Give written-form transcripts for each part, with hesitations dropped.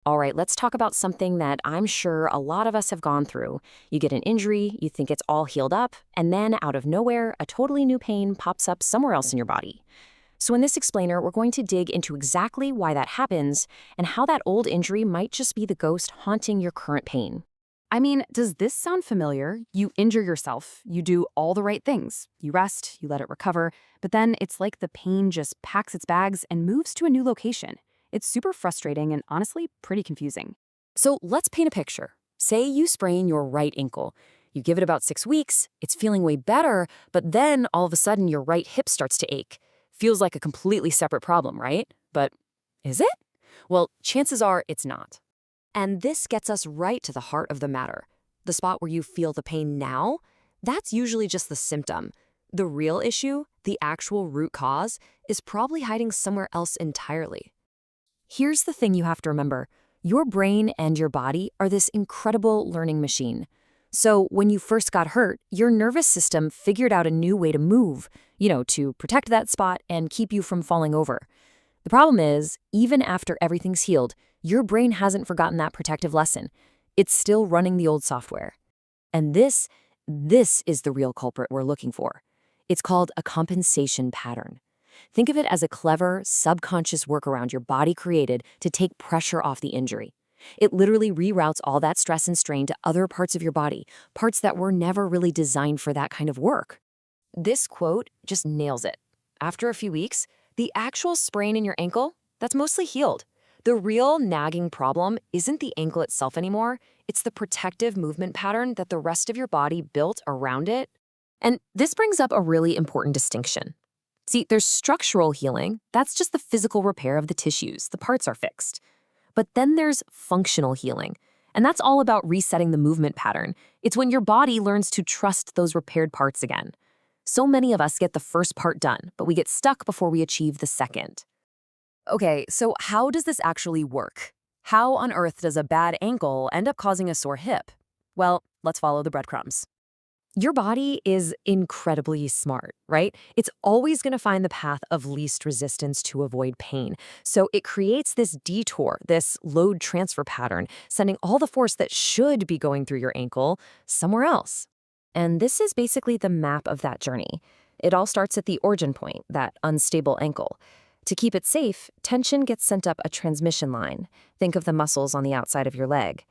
All right, let's talk about something that I'm sure a lot of us have gone through. You get an injury, you think it's all healed up, and then out of nowhere, a totally new pain pops up somewhere else in your body. So, in this explainer, we're going to dig into exactly why that happens and how that old injury might just be the ghost haunting your current pain. I mean, does this sound familiar? You injure yourself, you do all the right things. You rest, you let it recover, but then it's like the pain just packs its bags and moves to a new location. It's super frustrating and honestly pretty confusing. So, let's paint a picture. Say you sprain your right ankle. You give it about 6 weeks, it's feeling way better, but then all of a sudden your right hip starts to ache. Feels like a completely separate problem, right? But is it? Well, chances are it's not. And this gets us right to the heart of the matter. The spot where you feel the pain now, that's usually just the symptom. The real issue, the actual root cause, is probably hiding somewhere else entirely. Here's the thing you have to remember. Your brain and your body are this incredible learning machine. So when you first got hurt, your nervous system figured out a new way to move, to protect that spot and keep you from falling over. The problem is, even after everything's healed, your brain hasn't forgotten that protective lesson. It's still running the old software. And this is the real culprit we're looking for. It's called a compensation pattern. Think of it as a clever, subconscious workaround your body created to take pressure off the injury. It literally reroutes all that stress and strain to other parts of your body, parts that were never really designed for that kind of work. This quote just nails it. After a few weeks, the actual sprain in your ankle, that's mostly healed. The real nagging problem isn't the ankle itself anymore, it's the protective movement pattern that the rest of your body built around it. And this brings up a really important distinction. See, there's structural healing, that's just the physical repair of the tissues, the parts are fixed. But then there's functional healing, and that's all about resetting the movement pattern. It's when your body learns to trust those repaired parts again. So many of us get the first part done, but we get stuck before we achieve the second. Okay, so how does this actually work? How on earth does a bad ankle end up causing a sore hip? Well, let's follow the breadcrumbs. Your body is incredibly smart, right? It's always going to find the path of least resistance to avoid pain. So it creates this detour, this load transfer pattern, sending all the force that should be going through your ankle somewhere else. And this is basically the map of that journey. It all starts at the origin point, that unstable ankle. To keep it safe, tension gets sent up a transmission line. Think of the muscles on the outside of your leg.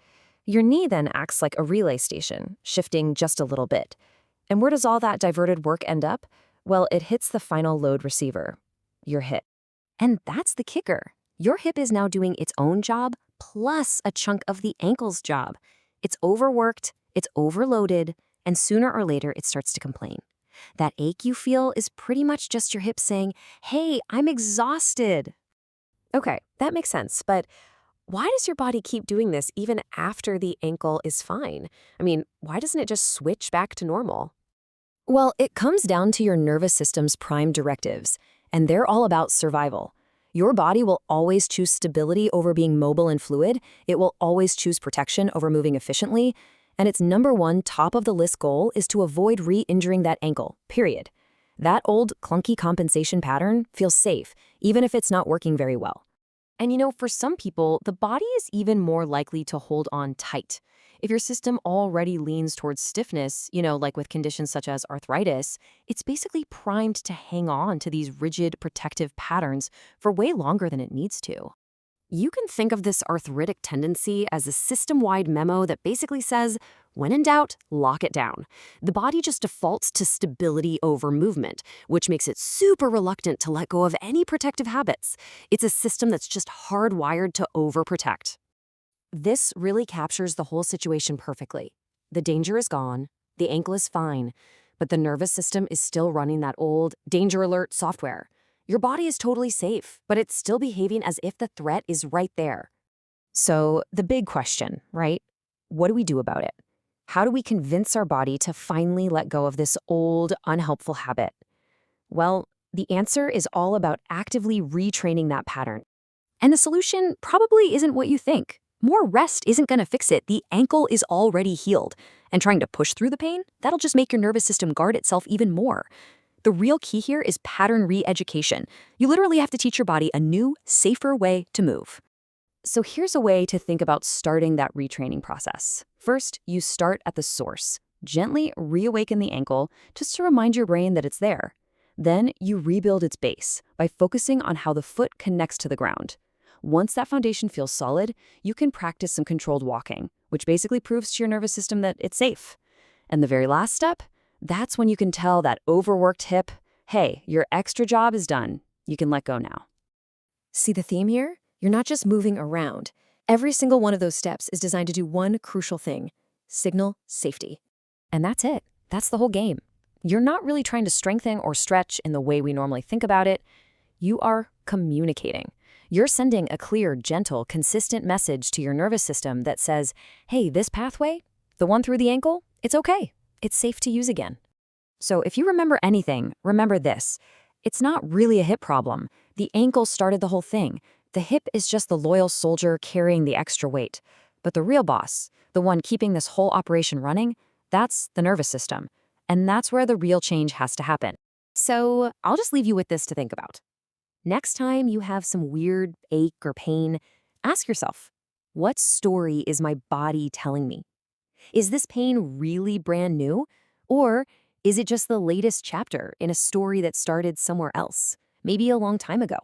Your knee then acts like a relay station, shifting just a little bit. And where does all that diverted work end up? Well, it hits the final load receiver, your hip. And that's the kicker. Your hip is now doing its own job, plus a chunk of the ankle's job. It's overworked, it's overloaded, and sooner or later it starts to complain. That ache you feel is pretty much just your hip saying, "Hey, I'm exhausted." Okay, that makes sense, but why does your body keep doing this even after the ankle is fine? I mean, why doesn't it just switch back to normal? Well, it comes down to your nervous system's prime directives, and they're all about survival. Your body will always choose stability over being mobile and fluid. It will always choose protection over moving efficiently. And its number one top of the list goal is to avoid re-injuring that ankle, period. That old clunky compensation pattern feels safe, even if it's not working very well. And for some people, the body is even more likely to hold on tight. If your system already leans towards stiffness, like with conditions such as arthritis, it's basically primed to hang on to these rigid protective patterns for way longer than it needs to. You can think of this arthritic tendency as a system-wide memo that basically says, when in doubt, lock it down. The body just defaults to stability over movement, which makes it super reluctant to let go of any protective habits. It's a system that's just hardwired to overprotect. This really captures the whole situation perfectly. The danger is gone, the ankle is fine, but the nervous system is still running that old danger alert software. Your body is totally safe, but it's still behaving as if the threat is right there. So the big question, right? What do we do about it? How do we convince our body to finally let go of this old, unhelpful habit? Well, the answer is all about actively retraining that pattern. And the solution probably isn't what you think. More rest isn't going to fix it. The ankle is already healed. And trying to push through the pain, that'll just make your nervous system guard itself even more. The real key here is pattern re-education. You literally have to teach your body a new, safer way to move. So here's a way to think about starting that retraining process. First, you start at the source. Gently reawaken the ankle just to remind your brain that it's there. Then you rebuild its base by focusing on how the foot connects to the ground. Once that foundation feels solid, you can practice some controlled walking, which basically proves to your nervous system that it's safe. And the very last step, that's when you can tell that overworked hip, hey, your extra job is done. You can let go now. See the theme here? You're not just moving around. Every single one of those steps is designed to do one crucial thing: signal safety. And that's it. That's the whole game. You're not really trying to strengthen or stretch in the way we normally think about it. You are communicating. You're sending a clear, gentle, consistent message to your nervous system that says, hey, this pathway, the one through the ankle, it's okay. It's safe to use again. So if you remember anything, remember this. It's not really a hip problem. The ankle started the whole thing. The hip is just the loyal soldier carrying the extra weight. But the real boss, the one keeping this whole operation running, that's the nervous system. And that's where the real change has to happen. So I'll just leave you with this to think about. Next time you have some weird ache or pain, ask yourself, what story is my body telling me? Is this pain really brand new? Or is it just the latest chapter in a story that started somewhere else, maybe a long time ago?